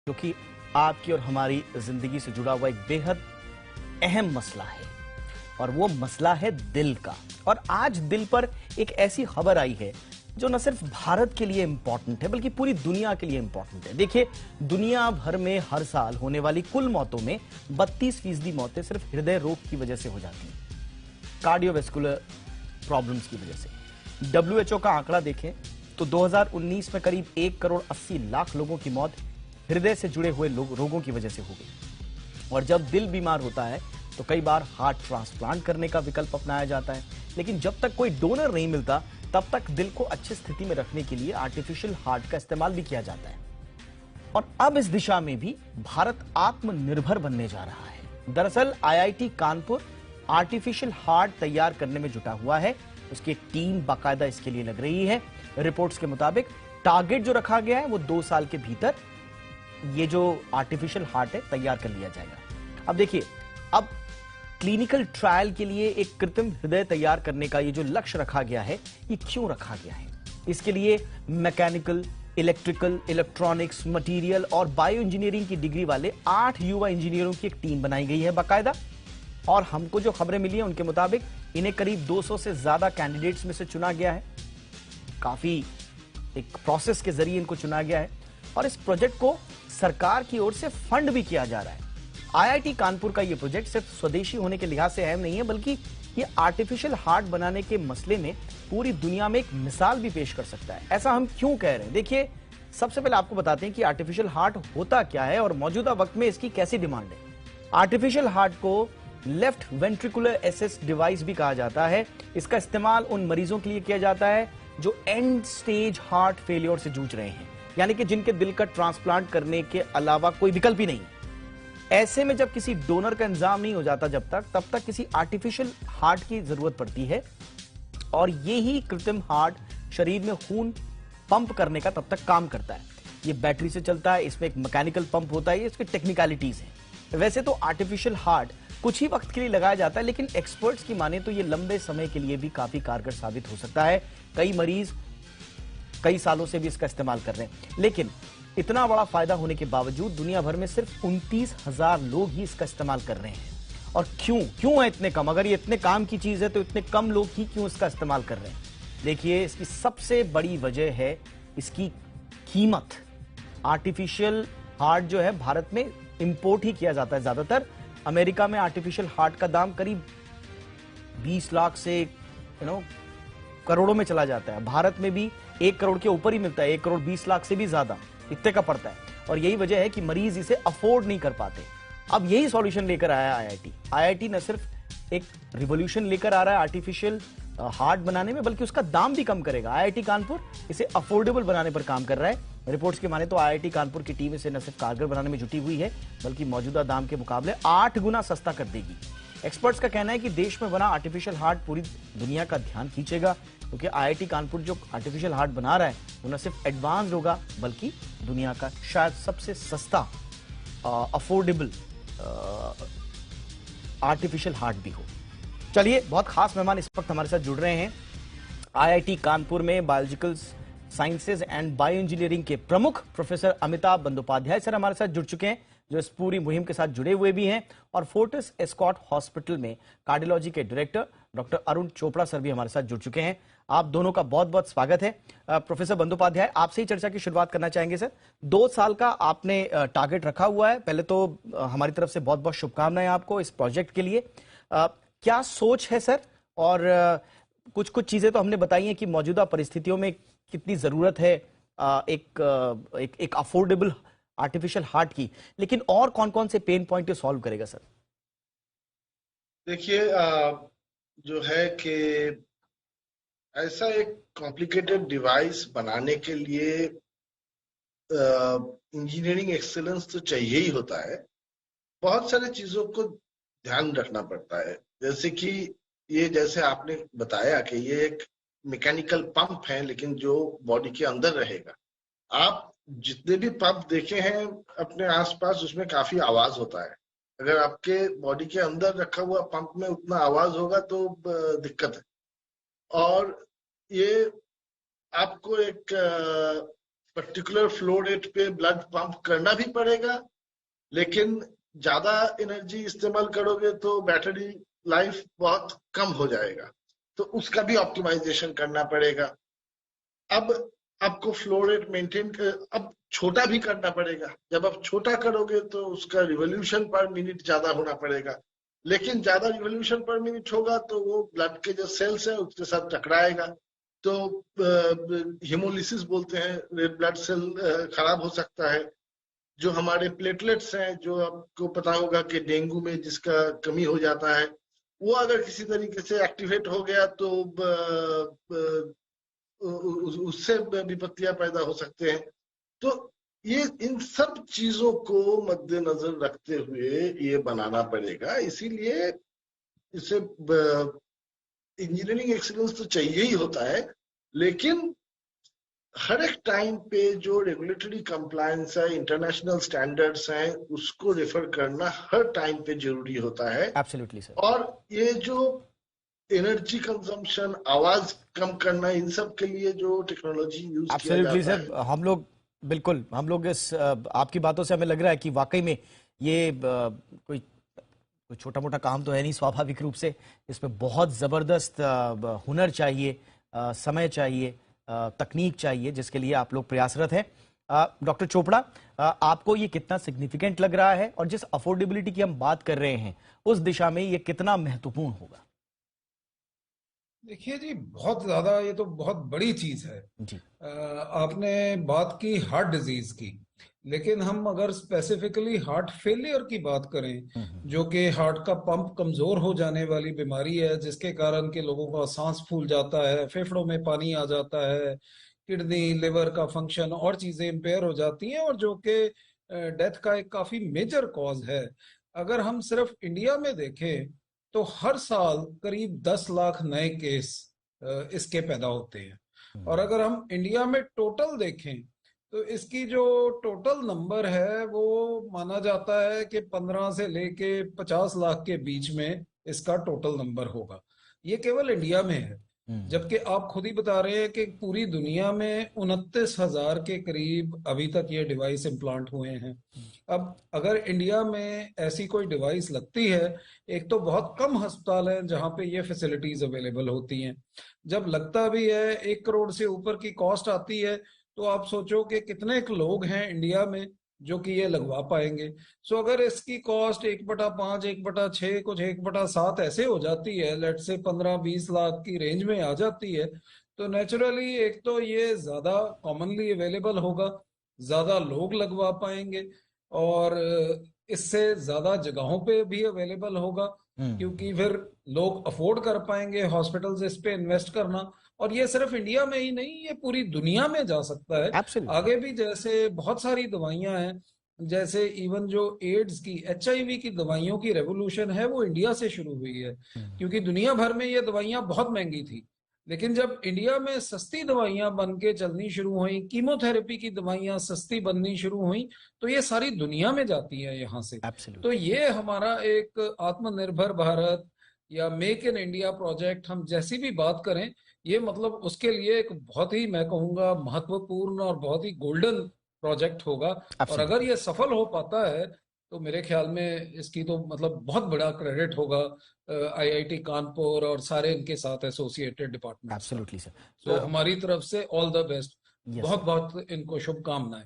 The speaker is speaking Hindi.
क्योंकि आपकी और हमारी जिंदगी से जुड़ा हुआ एक बेहद अहम मसला है और वो मसला है दिल का। और आज दिल पर एक ऐसी खबर आई है जो न सिर्फ भारत के लिए इंपॉर्टेंट है बल्कि पूरी दुनिया के लिए इंपॉर्टेंट है। देखिए, दुनिया भर में हर साल होने वाली कुल मौतों में 32% मौतें सिर्फ हृदय रोग की वजह से हो जाती हैं, कार्डियोवैस्कुलर प्रॉब्लम्स की वजह से। WHO का आंकड़ा देखें तो 2019 में करीब 1,80,00,000 लोगों की मौत हृदय से जुड़े हुए रोगों की वजह से हो गई। और जब दिल बीमार होता है तो कई बार हार्ट ट्रांसप्लांट करने का विकल्प अपनाया जाता है, लेकिन जब तक कोई डोनर नहीं मिलता तब तक दिल को अच्छी स्थिति में रखने के लिए आर्टिफिशियल हार्ट का इस्तेमाल भी किया जाता है। और अब इस दिशा में भी भारत आत्मनिर्भर बनने जा रहा है। दरअसल IIT कानपुर आर्टिफिशियल हार्ट तैयार करने में जुटा हुआ है, उसकी टीम बाकायदा इसके लिए लग रही है। रिपोर्ट्स के मुताबिक टारगेट जो रखा गया है वो 2 साल के भीतर ये जो आर्टिफिशियल हार्ट है तैयार कर लिया जाएगा। अब देखिए, अब क्लिनिकल ट्रायल के लिए एक कृत्रिम हृदय तैयार करने का ये जो लक्ष्य रखा गया है, ये क्यों रखा गया है? इसके लिए मैकेनिकल, इलेक्ट्रिकल, इलेक्ट्रॉनिक्स, मटेरियल और बायो इंजीनियरिंग की डिग्री वाले 8 युवा इंजीनियरों की एक टीम बनाई गई है बाकायदा। और हमको जो खबरें मिली हैं उनके मुताबिक इन्हें करीब 200 से ज्यादा कैंडिडेट्स में से चुना गया है। काफी एक प्रोसेस के जरिए इनको चुना गया है और इस प्रोजेक्ट को सरकार की ओर से फंड भी किया जा रहा है। IIT कानपुर का यह प्रोजेक्ट सिर्फ स्वदेशी होने के लिहाज से अहम नहीं है, बल्कि ये आर्टिफिशियल हार्ट बनाने के मसले में पूरी दुनिया में एक मिसाल भी पेश कर सकता है। ऐसा हम क्यों कह रहे हैं? देखिए, सबसे पहले आपको बताते हैं कि आर्टिफिशियल हार्ट होता क्या है और मौजूदा वक्त में इसकी कैसी डिमांड है। आर्टिफिशियल हार्ट को लेफ्ट वेंट्रिकुलर असिस्ट डिवाइस भी कहा जाता है। इसका इस्तेमाल उन मरीजों के लिए किया जाता है जो एंड स्टेज हार्ट फेलियर से जूझ रहे हैं, यानी कि जिनके दिल का ट्रांसप्लांट करने के अलावा कोई विकल्प ही नहीं। ऐसे में जब किसी डोनर का इंतजाम नहीं हो जाता तब तक किसी आर्टिफिशियल हार्ट की जरूरत पड़ती है। और यही कृत्रिम हार्ट शरीर में खून पंप करने का तब तक काम करता है। ये बैटरी से चलता है, इसमें एक मैकेनिकल पंप होता है, ये इसकी टेक्निकलिटीज हैं। वैसे तो आर्टिफिशियल हार्ट कुछ ही वक्त के लिए लगाया जाता है, लेकिन एक्सपर्ट्स की माने तो ये लंबे समय के लिए भी काफी कारगर साबित हो सकता है। कई मरीज कई सालों से भी इसका इस्तेमाल कर रहे हैं, लेकिन इतना बड़ा फायदा होने के बावजूद दुनिया भर में सिर्फ 29,000 लोग ही इसका इस्तेमाल कर रहे हैं। और क्यों है इतने कम? अगर ये इतने काम की चीज है तो इतने कम लोग ही क्यों इसका इस्तेमाल कर रहे हैं? देखिए, इसकी सबसे बड़ी वजह है इसकी कीमत। आर्टिफिशियल हार्ट जो है भारत में इंपोर्ट ही किया जाता है ज्यादातर। अमेरिका में आर्टिफिशियल हार्ट का दाम करीब 20 लाख से करोड़ों में चला जाता है। भारत में भी 1 करोड़ के ऊपर ही मिलता है, 1,20,00,000 से भी ज्यादा इतने का पड़ता है। और यही वजह है कि मरीज इसे अफोर्ड नहीं कर पाते। अब यही सॉल्यूशन लेकर आया IIT न सिर्फ एक रिवॉल्यूशन लेकर आ रहा है आर्टिफिशियल हार्ट बनाने में, बल्कि उसका दाम भी कम करेगा। IIT कानपुर इसे अफोर्डेबल बनाने पर काम कर रहा है। रिपोर्ट्स के माने तो IIT कानपुर की टीम इसे न सिर्फ कारगर बनाने में जुटी हुई है, बल्कि मौजूदा दाम के मुकाबले 8 गुना सस्ता कर देगी। एक्सपर्ट्स का कहना है कि देश में बना आर्टिफिशियल हार्ट पूरी दुनिया का ध्यान खींचेगा, क्योंकि IIT कानपुर जो आर्टिफिशियल हार्ट बना रहा है वो न सिर्फ एडवांस होगा बल्कि दुनिया का शायद सबसे सस्ता अफोर्डेबल आर्टिफिशियल हार्ट भी हो। चलिए, बहुत खास मेहमान इस वक्त हमारे साथ जुड़ रहे हैं। IIT कानपुर में biological sciences and bio engineering के प्रमुख प्रोफेसर अमिताभ बंदोपाध्याय सर हमारे साथ जुड़ चुके हैं, जो इस पूरी मुहिम के साथ जुड़े हुए भी हैं। और फोर्टिस एस्कॉट हॉस्पिटल में कार्डियोलॉजी के director doctor Arun Chopra sir भी हमारे साथ जुड़ चुके हैं। आप दोनों का बहुत बहुत स्वागत है। प्रोफेसर बंदोपाध्याय, आपसे ही चर्चा की शुरुआत करना चाहेंगे सर। 2 साल का आपने टारगेट रखा हुआ है। पहले तो हमारी तरफ से बहुत बहुत शुभकामनाएं आपको इस प्रोजेक्ट के लिए। क्या सोच है सर? और कुछ चीजें तो हमने बताई हैं कि मौजूदा परिस्थितियों में कितनी जरूरत है एक अफोर्डेबल आर्टिफिशियल हार्ट की, लेकिन और कौन कौन से पेन पॉइंट सॉल्व करेगा सर? देखिए, जो है कि ऐसा एक कॉम्प्लिकेटेड डिवाइस बनाने के लिए इंजीनियरिंग एक्सीलेंस तो चाहिए ही होता है। बहुत सारी चीजों को ध्यान रखना पड़ता है, जैसे कि जैसे आपने बताया कि ये एक मैकेनिकल पंप है, लेकिन जो बॉडी के अंदर रहेगा। आप जितने भी पंप देखे हैं अपने आसपास, उसमें काफी आवाज होता है। अगर आपके बॉडी के अंदर रखा हुआ पंप में उतना आवाज होगा तो दिक्कत है। और ये आपको एक पर्टिकुलर फ्लो रेट पे ब्लड पंप करना भी पड़ेगा, लेकिन ज्यादा एनर्जी इस्तेमाल करोगे तो बैटरी लाइफ बहुत कम हो जाएगा, तो उसका भी ऑप्टिमाइजेशन करना पड़ेगा। अब आपको फ्लो रेट मेंटेन कर, अब छोटा भी करना पड़ेगा। जब आप छोटा करोगे तो उसका रिवोल्यूशन पर मिनट ज्यादा होना पड़ेगा, लेकिन ज्यादा रिवोल्यूशन पर मिनट होगा तो वो ब्लड के जो सेल्स है उसके साथ टकराएगा, तो हिमोलिसिस बोलते हैं, रेड ब्लड सेल खराब हो सकता है। जो हमारे प्लेटलेट्स हैं, जो आपको पता होगा कि डेंगू में जिसका कमी हो जाता है, वो अगर किसी तरीके से एक्टिवेट हो गया तो उससे विपत्तियां पैदा हो सकते हैं। तो ये इन सब चीजों को मद्देनजर रखते हुए ये बनाना पड़ेगा। इसीलिए इसे इंजीनियरिंग एक्सीलेंस तो चाहिए ही होता है, लेकिन हर एक टाइम पे जो रेगुलेटरी कंप्लायंस है, इंटरनेशनल स्टैंडर्ड्स हैं, उसको रेफर करना हर टाइम पे जरूरी होता है। Absolutely sir. और ये जो एनर्जी कंजम्पशन, आवाज कम करना, इन सब के लिए जो टेक्नोलॉजी यूज किया एब्सोल्युटली जाता सर, है, हम लोग बिल्कुल, हम लोग इस आपकी बातों से हमें लग रहा है कि वाकई में ये कोई कोई छोटा मोटा काम तो है नहीं। स्वाभाविक रूप से इसमें बहुत जबरदस्त हुनर चाहिए, समय चाहिए, तकनीक चाहिए, जिसके लिए आप लोग प्रयासरत हैं। डॉक्टर चोपड़ा, आपको ये कितना सिग्निफिकेंट लग रहा है, और जिस अफोर्डेबिलिटी की हम बात कर रहे हैं उस दिशा में ये कितना महत्वपूर्ण होगा? देखिए जी, बहुत ज्यादा, ये तो बहुत बड़ी चीज है। जी। आपने बात की हार्ट डिजीज की, लेकिन हम अगर स्पेसिफिकली हार्ट फेलियर की बात करें, जो कि हार्ट का पंप कमजोर हो जाने वाली बीमारी है, जिसके कारण के लोगों का सांस फूल जाता है, फेफड़ों में पानी आ जाता है, किडनी लिवर का फंक्शन और चीजें इम्पेयर हो जाती हैं, और जो कि डेथ का एक काफी मेजर कॉज है। अगर हम सिर्फ इंडिया में देखें तो हर साल करीब 10 लाख नए केस इसके पैदा होते हैं। और अगर हम इंडिया में टोटल देखें तो इसकी जो टोटल नंबर है वो माना जाता है कि 15 से लेके 50 लाख के बीच में इसका टोटल नंबर होगा। ये केवल इंडिया में है, जबकि आप खुद ही बता रहे हैं कि पूरी दुनिया में 29,000 के करीब अभी तक ये डिवाइस इम्प्लांट हुए हैं। अब अगर इंडिया में ऐसी कोई डिवाइस लगती है, एक तो बहुत कम अस्पताल हैं जहां पे ये फैसिलिटीज अवेलेबल होती हैं। जब लगता भी है 1 करोड़ से ऊपर की कॉस्ट आती है, तो आप सोचो कि कितने लोग हैं इंडिया में जो कि ये लगवा पाएंगे। सो अगर इसकी कॉस्ट 1/5, 1/6, कुछ 1/7 ऐसे हो जाती है, लेट से 15-20 लाख की रेंज में आ जाती है, तो नेचुरली एक तो ये ज्यादा कॉमनली अवेलेबल होगा, ज्यादा लोग लगवा पाएंगे, और इससे ज्यादा जगहों पे भी अवेलेबल होगा, क्योंकि फिर लोग अफोर्ड कर पाएंगे हॉस्पिटल्स इस पे इन्वेस्ट करना। और ये सिर्फ इंडिया में ही नहीं, ये पूरी दुनिया में जा सकता है। Absolutely. आगे भी जैसे बहुत सारी दवाइयां हैं, जैसे इवन जो एड्स की, HIV की दवाइयों की रेवोल्यूशन है, वो इंडिया से शुरू हुई है, क्योंकि दुनिया भर में ये दवाइयां बहुत महंगी थी। लेकिन जब इंडिया में सस्ती दवाइयां बन के चलनी शुरू हुई, कीमोथेरेपी की दवाइयां सस्ती बननी शुरू हुई, तो ये सारी दुनिया में जाती है यहाँ से। Absolutely. तो ये हमारा एक आत्मनिर्भर भारत या मेक इन इंडिया प्रोजेक्ट, हम जैसी भी बात करें, ये मतलब उसके लिए एक बहुत ही, मैं कहूँगा, महत्वपूर्ण और बहुत ही गोल्डन प्रोजेक्ट होगा। और अगर ये सफल हो पाता है तो मेरे ख्याल में इसकी तो मतलब बहुत बड़ा क्रेडिट होगा IIT कानपुर और सारे इनके साथ एसोसिएटेड डिपार्टमेंट्स। Absolutely sir. तो हमारी तरफ से ऑल द बेस्ट, Yes, बहुत sir. बहुत इनको शुभकामनाएं।